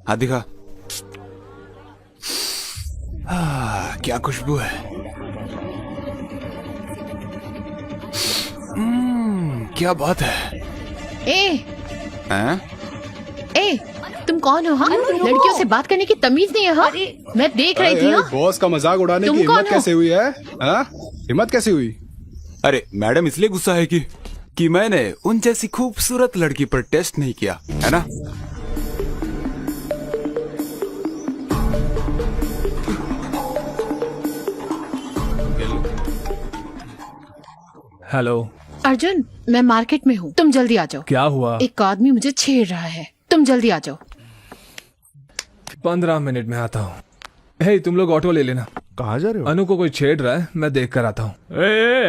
हाथ दिखा। क्या खुशबू है। क्या बात है। ए, तुम कौन हो? हाँ, लड़कियों से बात करने की तमीज नहीं है। हाँ, मैं देख रही थी। बॉस का मजाक उड़ाने की हिम्मत कैसे हुई है? हिम्मत कैसे हुई? अरे मैडम इसलिए गुस्सा है कि मैंने उन जैसी खूबसूरत लड़की पर टेस्ट नहीं किया है ना। हेलो अर्जुन, मैं मार्केट में हूँ, तुम जल्दी आ जाओ। क्या हुआ? एक आदमी मुझे छेड़ रहा है, तुम जल्दी आ जाओ। 15 मिनट में आता हूँ। हे, तुम लोग ऑटो ले लेना। कहाँ जा रहे हो? अनु को कोई छेड़ रहा है, मैं देख कर आता हूँ।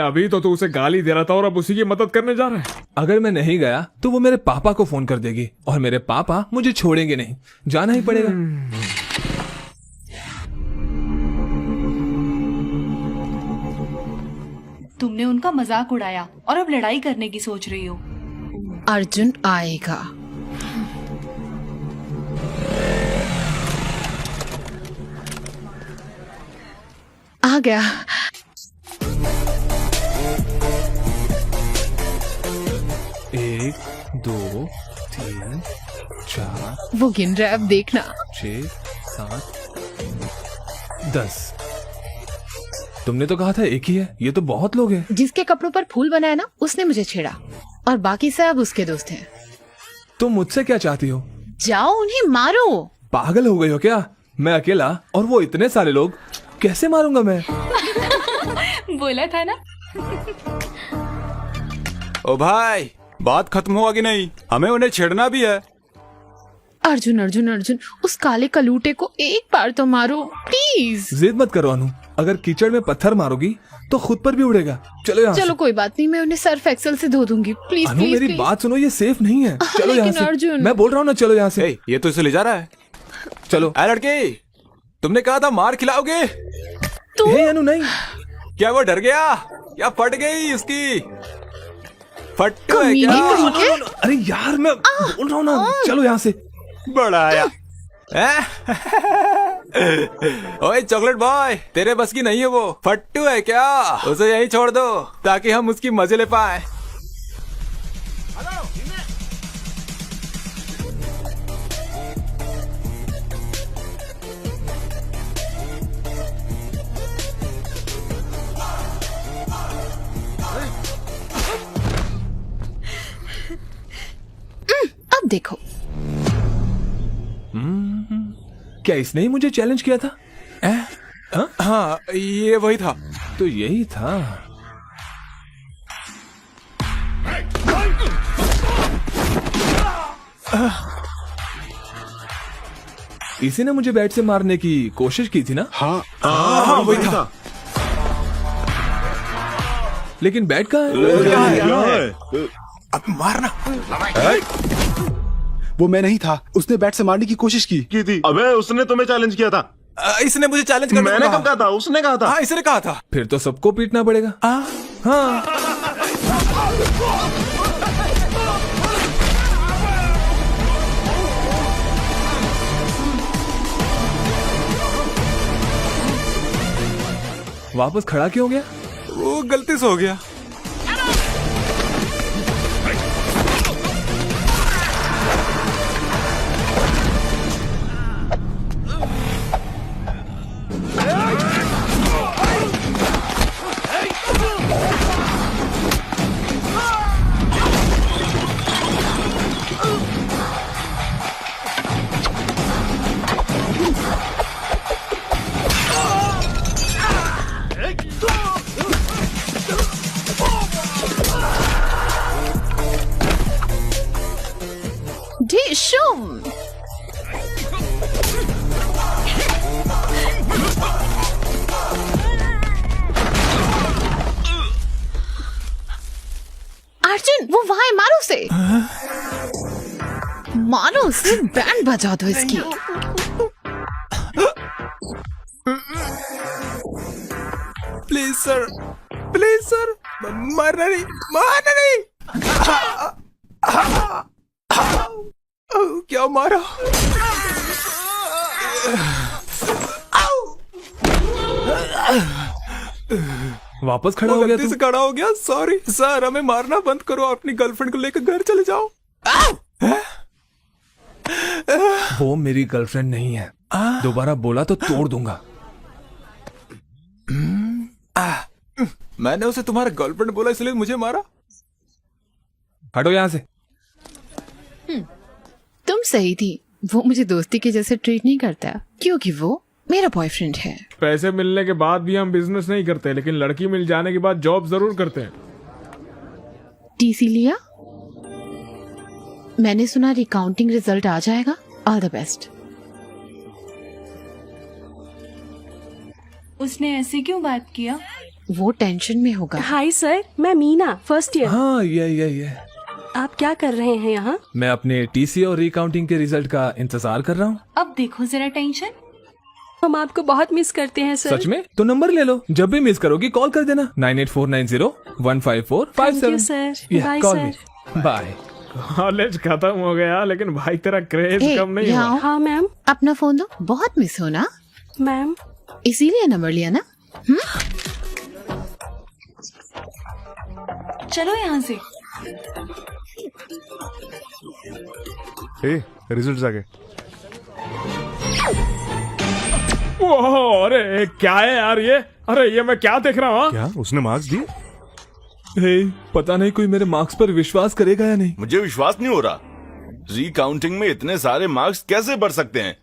अभी तो तू उसे गाली दे रहा था और अब उसी की मदद करने जा रहा है। अगर मैं नहीं गया तो वो मेरे पापा को फोन कर देगी और मेरे पापा मुझे छोड़ेंगे नहीं, जाना ही पड़ेगा। तुमने उनका मजाक उड़ाया और अब लड़ाई करने की सोच रही हो। अर्जुन आएगा। आ गया। एक, 2, 3, 4, वो गिन रहा है, अब देखना। 6, 7, 10। तुमने तो कहा था एक ही है, ये तो बहुत लोग हैं। जिसके कपड़ों पर फूल बनाया ना, उसने मुझे छेड़ा और बाकी सब उसके दोस्त हैं। तुम मुझसे क्या चाहती हो? जाओ उन्हें मारो। पागल हो गई हो क्या? मैं अकेला और वो इतने सारे लोग, कैसे मारूंगा मैं? बोला था ना। ओ भाई, बात खत्म हुआ कि नहीं? हमें उन्हें छेड़ना भी है। अर्जुन अर्जुन अर्जुन, उस काले कलूटे को एक बार तो मारो प्लीज। जिद मत करो अनु, अगर कीचड़ में पत्थर मारोगी तो खुद पर भी उड़ेगा। चलो यहाँ चलो से। कोई बात नहीं, मैं उन्हें सर्फ एक्सेल से धो दूंगी। प्लीज अनु प्लीज मेरी प्लीज। बात सुनो, ये सेफ नहीं है। चलो यहाँ लेकिन से। अर्जुन। मैं बोल रहा हूँ ना, चलो यहाँ से। ए, ये तो इसे ले जा रहा है। चलो। ए लड़की, तुमने कहा था मार खिलाओगे। हे अनु नहीं। क्या वो डर गया? क्या फट गई उसकी? फट्टू है कमीने क्या? कहीं के। अरे यार, मैं बोल रहा हूँ ना, चलो यहाँ से। बड़ा आया। ओए चॉकलेट बॉय, तेरे बस की नहीं है वो। फट्टू है क्या? उसे यहीं छोड़ दो ताकि हम उसकी मजे ले पाए। अब देखो। क्या इसने ही मुझे चैलेंज किया था? हाँ, ये वही था। तो यही था। इसी ने मुझे बैट से मारने की कोशिश की थी ना? हाँ, वही था। लेकिन बैट कहाँ है? अब मारना। वो मैं नहीं था, उसने बैट से मारने की कोशिश की थी। अबे उसने तुम्हें चैलेंज किया था। इसने मुझे चैलेंज करने मैंने कब कहा था? उसने कहा था। हाँ, इसने कहा था। फिर तो सबको पीटना पड़ेगा। हाँ। वापस खड़ा क्यों हो गया? वो गलती से हो गया। ढिशुम। अर्जुन, वो वहां है, मारो उसे। मारो उसे, बैंड बजा दो इसकी। प्लीज सर, प्लीज सर, मारना नहीं, मारना नहीं। क्या मारा? वापस खड़ा हो गया गलती तू? से खड़ा हो गया, सॉरी सर। हमें मारना बंद करो, अपनी गर्लफ्रेंड को लेकर घर चले जाओ। वो मेरी गर्लफ्रेंड नहीं है, दोबारा बोला तो तोड़ दूंगा। मैंने उसे तुम्हारा गर्लफ्रेंड बोला इसलिए मुझे मारा। हटो यहाँ से। तुम सही थी, वो मुझे दोस्ती के जैसे ट्रीट नहीं करता क्योंकि वो मेरा बॉयफ्रेंड है। पैसे मिलने के बाद भी हम बिजनेस नहीं करते, लेकिन लड़की मिल जाने के बाद जॉब जरूर करते हैं। टीसी लिया? मैंने सुना रिकाउंटिंग रिजल्ट आ जाएगा। All the best. उसने ऐसे क्यों बात किया? वो टेंशन में होगा। हाय सर, मैं मीना, फर्स्ट ईयर। हाँ ये आप क्या कर रहे हैं यहाँ? मैं अपने टीसी और रिकाउंटिंग के रिजल्ट का इंतजार कर रहा हूँ। अब देखो जरा टेंशन। हम आपको बहुत मिस करते हैं सर। सच में? तो नंबर ले लो, जब भी मिस करोगी कॉल कर देना। 9849015457। Thank you, sir. Bye, sir. Bye. College खत्म हो गया, लेकिन भाई तेरा क्रेज ए, कम नहीं यहाँ हुआ। आओ। हाँ मैम। अपना फोन दो, बहुत मिस हो ना, मैम इसीलिए नंबर लिया ना। चलो यहाँ से। रिजल्ट आ गए। ओह, अरे क्या है यार ये? अरे ये मैं क्या देख रहा हूँ? क्या उसने मार्क्स दिए? पता नहीं कोई मेरे मार्क्स पर विश्वास करेगा या नहीं। मुझे विश्वास नहीं हो रहा। रिकाउंटिंग में इतने सारे मार्क्स कैसे बढ़ सकते हैं?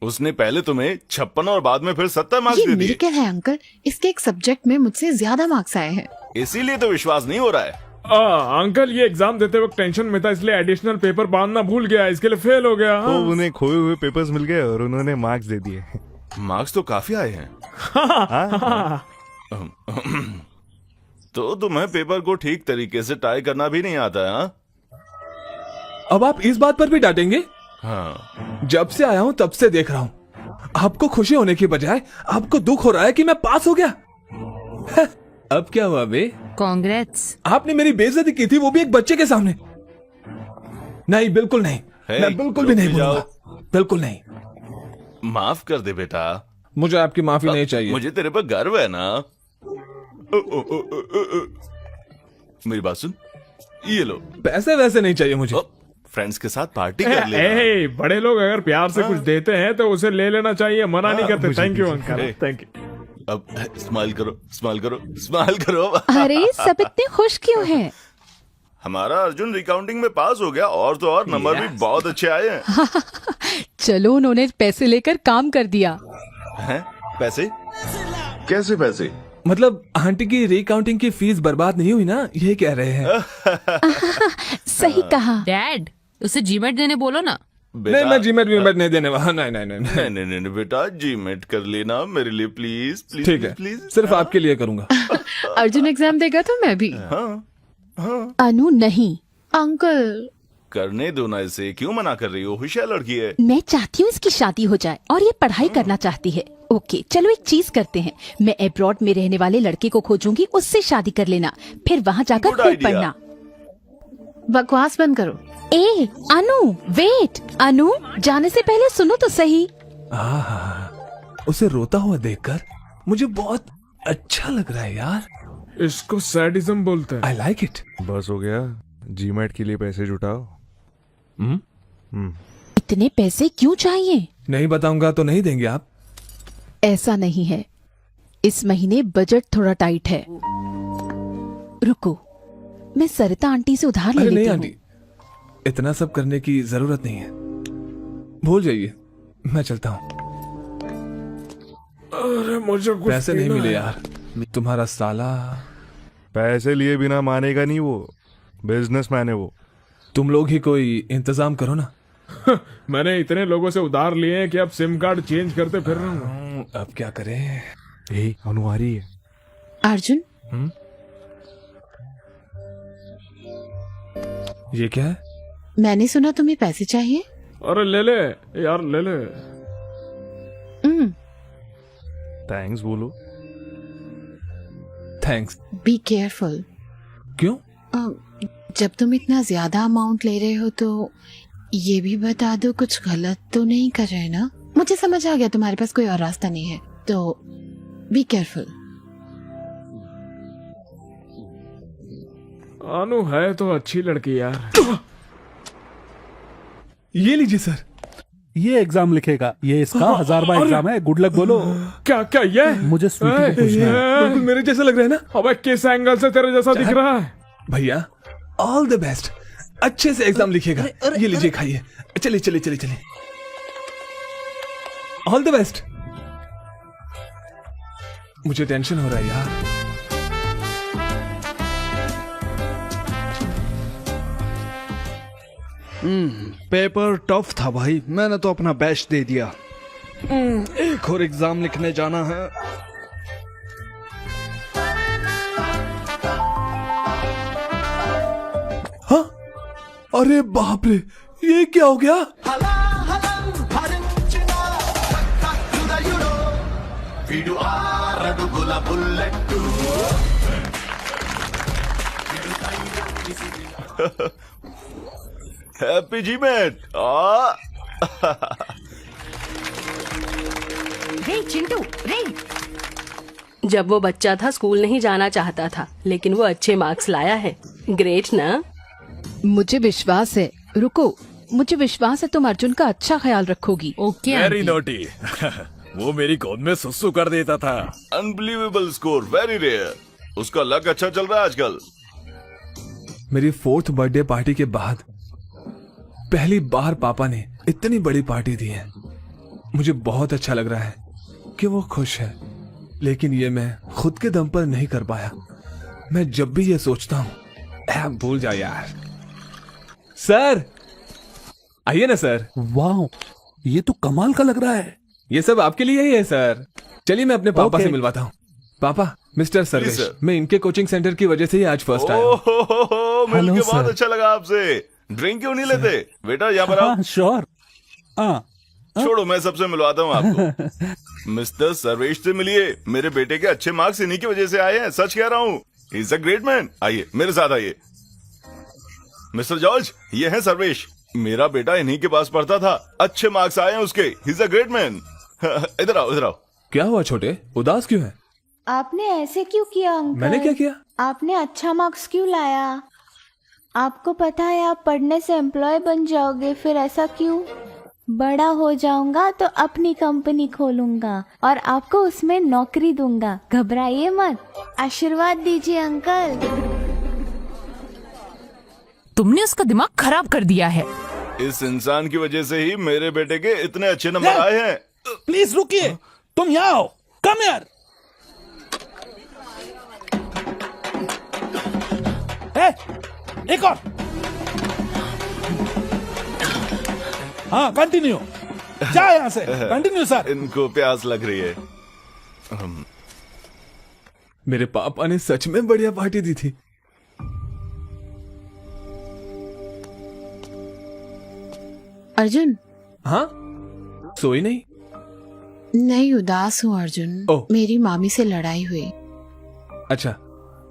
उसने पहले तुम्हें 56 और बाद में फिर 70 मार्क्स ये दे दिए। मिरेकल है अंकल, इसके एक सब्जेक्ट में मुझसे ज्यादा मार्क्स आए हैं। इसीलिए तो विश्वास नहीं हो रहा है। अंकल ये एग्जाम देते वक्त टेंशन में था, इसलिए एडिशनल पेपर बांधना भूल गया, इसके लिए फेल हो गया। तो उन्हें खोए हुए पेपर्स मिल गए और उन्होंने मार्क्स दे दिए। मार्क्स तो काफी आए हैं। तो तुम्हें पेपर को ठीक तरीके से टाई करना भी नहीं आता है? हाँ? अब आप इस बात पर भी डांटेंगे? हाँ। जब से आया हूँ तब से देख रहा हूँ, आपको खुशी होने की बजाय आपको दुख हो रहा है कि मैं पास हो गया। अब क्या हुआ बे? कांग्रेट्स। आपने मेरी बेइज्जती की थी, वो भी एक बच्चे के सामने। नहीं, बिल्कुल नहीं। मैं बिल्कुल भी नहीं बोलूंगा, बिल्कुल नहीं। माफ कर दे बेटा। मुझे आपकी माफी नहीं चाहिए। मुझे तेरे पर गर्व है ना। मेरी बात सुन, ये लो। पैसे वैसे नहीं चाहिए मुझे। फ्रेंड्स के साथ पार्टी कर ले। बड़े लोग अगर प्यार से कुछ देते हैं तो उसे ले लेना चाहिए, मना नहीं करते। Thank you uncle, thank you. अब स्माइल करो, स्माइल करो, स्माइल करो। अरे सब इतने खुश क्यों हैं? हमारा अर्जुन रिकाउंटिंग में पास हो गया, और तो और नंबर भी बहुत अच्छे आए हैं। चलो उन्होंने पैसे लेकर काम कर दिया। हैं? पैसे? कैसे पैसे? मतलब आंटी की रिकाउंटिंग की फीस बर्बाद नहीं हुई ना, ये कह रहे हैं। सही कहा। डैड, उसे जीमेट देने बोलो ना। नहीं, मैं जीमेट वीमेट नहीं देने वाला। नहीं नहीं नहीं नहीं नहीं नहीं बेटा, जीमेट कर लेना मेरे लिए प्लीज प्लीज। ठीक है, प्लीज सिर्फ आपके लिए करूंगा। अर्जुन एग्जाम देगा तो मैं भी। अनु नहीं। अंकल करने दो ना इसे, क्यों मना कर रही हो? होशियार लड़की है। मैं चाहती हूँ इसकी शादी हो जाए और ये पढ़ाई करना चाहती है। ओके चलो एक चीज करते हैं, मैं अब्रॉड में रहने वाले लड़के को खोजूंगी, उससे शादी कर लेना, फिर वहाँ जाकर Good खूब idea. पढ़ना। बकवास बंद करो। ए अनु वेट, अनु जाने से पहले सुनो तो सही। उसे रोता हुआ देखकर मुझे बहुत अच्छा लग रहा है यार। इसको सैडिज्म बोलते हैं। I like it. बस हो गया, जीमेट के लिए पैसे जुटाओ। इतने पैसे क्यों चाहिए? नहीं बताऊंगा तो नहीं देंगे आप? ऐसा नहीं है, इस महीने बजट थोड़ा टाइट है। रुको, मैं सरिता आंटी से उधार ले अरे नहीं लेती आंटी, हूँ। इतना सब करने की जरूरत नहीं है, भूल जाइए, मैं चलता हूँ। अरे मुझे कुछ पैसे नहीं पीना मिले है। यार, तुम्हारा साला। पैसे लिए बिना मानेगा नहीं, वो बिजनेसमैन है वो। तुम लोग ही कोई इंतजाम करो ना। मैंने इतने लोगों से उधार लिए हैं कि अब सिम कार्ड चेंज करते फिर रहा हूँ। अब क्या करें? अनुहारी है। अर्जुन, ये क्या है? मैंने सुना तुम्हें पैसे चाहिए। अरे ले ले यार, ले ले। थैंक्स बोलो। थैंक्स। Be careful. क्यों? जब तुम इतना ज्यादा अमाउंट ले रहे हो तो ये भी बता दो कुछ गलत तो नहीं कर रहे ना? मुझे समझ आ गया तुम्हारे पास कोई और रास्ता नहीं है, तो बी केयरफुल। अनु है तो अच्छी लड़की यार। ये लीजिए सर। ये एग्जाम लिखेगा, ये इसका 1000वां एग्जाम है। गुड लक बोलो। क्या क्या ये? मुझे स्वीटी को पूछना है। बिल्कुल मेरे जैसा लग रहा है ना? अबे किस एंगल से तेरे जैसा दिख रहा है? भैया ऑल द बेस्ट, अच्छे से एग्जाम लिखेगा। ये लीजिए खाइए। चलिए चलिए चलिए चलिए, ऑल द बेस्ट। मुझे टेंशन हो रहा है यार। पेपर टफ था भाई, मैंने तो अपना बेस्ट दे दिया। एक और एग्जाम लिखने जाना है। हाँ, अरे बाप रे, ये क्या हो गया? हैप्पी जी मैट। रे चिंटू रे। जब वो बच्चा था स्कूल नहीं जाना चाहता था, लेकिन वो अच्छे मार्क्स लाया है। ग्रेट ना? मुझे विश्वास है, रुको, मुझे विश्वास है तुम अर्जुन का अच्छा ख्याल रखोगी। Okay very naughty. वो मेरी गोद में सुसु कर देता था। Unbelievable score, very rare. उसका लक अच्छा चल रहा है आजकल। मेरी 4th बर्थडे पार्टी के बाद पहली बार पापा ने इतनी बड़ी पार्टी दी है। मुझे बहुत अच्छा लग रहा है कि वो खुश है, लेकिन ये मैं खुद के दम पर नहीं कर पाया। मैं जब भी ये सोचता हूँ, भूल जा यार। सर आइए ना सर। वाह, ये तो कमाल का लग रहा है। ये सब आपके लिए ही है सर। चलिए मैं अपने पापा से मिलवाता हूँ। पापा, मिस्टर सर्वेश, मैं इनके कोचिंग सेंटर की वजह से ही आज फर्स्ट आया हूँ। मिलके बहुत अच्छा लगा आपसे। ड्रिंक क्यों नहीं लेते बेटा? यहाँ पर आओ। श्योर। छोड़ो, मैं सबसे मिलवाता हूँ आपको। मिस्टर सर्वेश से मिलिए। मेरे बेटे के अच्छे मार्क्स इन्हीं की वजह से आए हैं, सच कह रहा हूँ। He is a great man. आइए मेरे साथ आइए। मिस्टर जॉर्ज, ये है सर्वेश। मेरा बेटा इन्हीं के पास पढ़ता था, अच्छे मार्क्स आए हैं उसके। He is a great man. इधर आओ, इधर आओ। क्या हुआ छोटे, उदास क्यों है? आपने ऐसे क्यों किया अंकल? मैंने क्या किया? आपने अच्छा मार्क्स क्यों लाया? आपको पता है आप पढ़ने से एम्प्लॉय बन जाओगे, फिर ऐसा क्यों? बड़ा हो जाऊंगा तो अपनी कंपनी खोलूंगा और आपको उसमें नौकरी दूंगा। घबराइए मत, आशीर्वाद दीजिए अंकल। तुमने उसका दिमाग खराब कर दिया है। इस इंसान की वजह से ही मेरे बेटे के इतने अच्छे नंबर आए हैं। प्लीज रुकिए, तुम यहाँ आओ। कम यार। एक और। हाँ कंटिन्यू। जा यहाँ से, कंटिन्यू सर। इनको प्यास लग रही है। मेरे पापा ने सच में बढ़िया पार्टी दी थी। अर्जुन। हाँ, सोई नहीं? नहीं, उदास हूँ अर्जुन। मेरी मामी से लड़ाई हुई। अच्छा।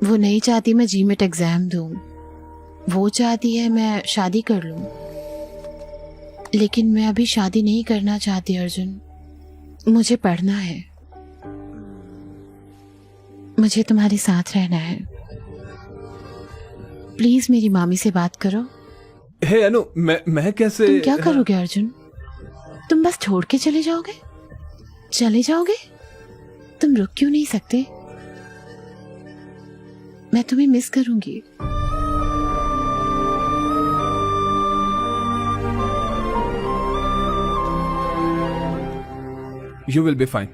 वो नहीं चाहती मैं जीमेट एग्जाम दूं, वो चाहती है मैं शादी कर लूं। लेकिन मैं अभी शादी नहीं करना चाहती अर्जुन, मुझे पढ़ना है, मुझे तुम्हारे साथ रहना है। प्लीज मेरी मामी से बात करो। हे अनु, मैं कैसे? तुम क्या करोगे अर्जुन? तुम बस छोड़ के चले जाओगे? चले जाओगे? तुम रुक क्यों नहीं सकते? मैं तुम्हें मिस करूंगी। You will be fine.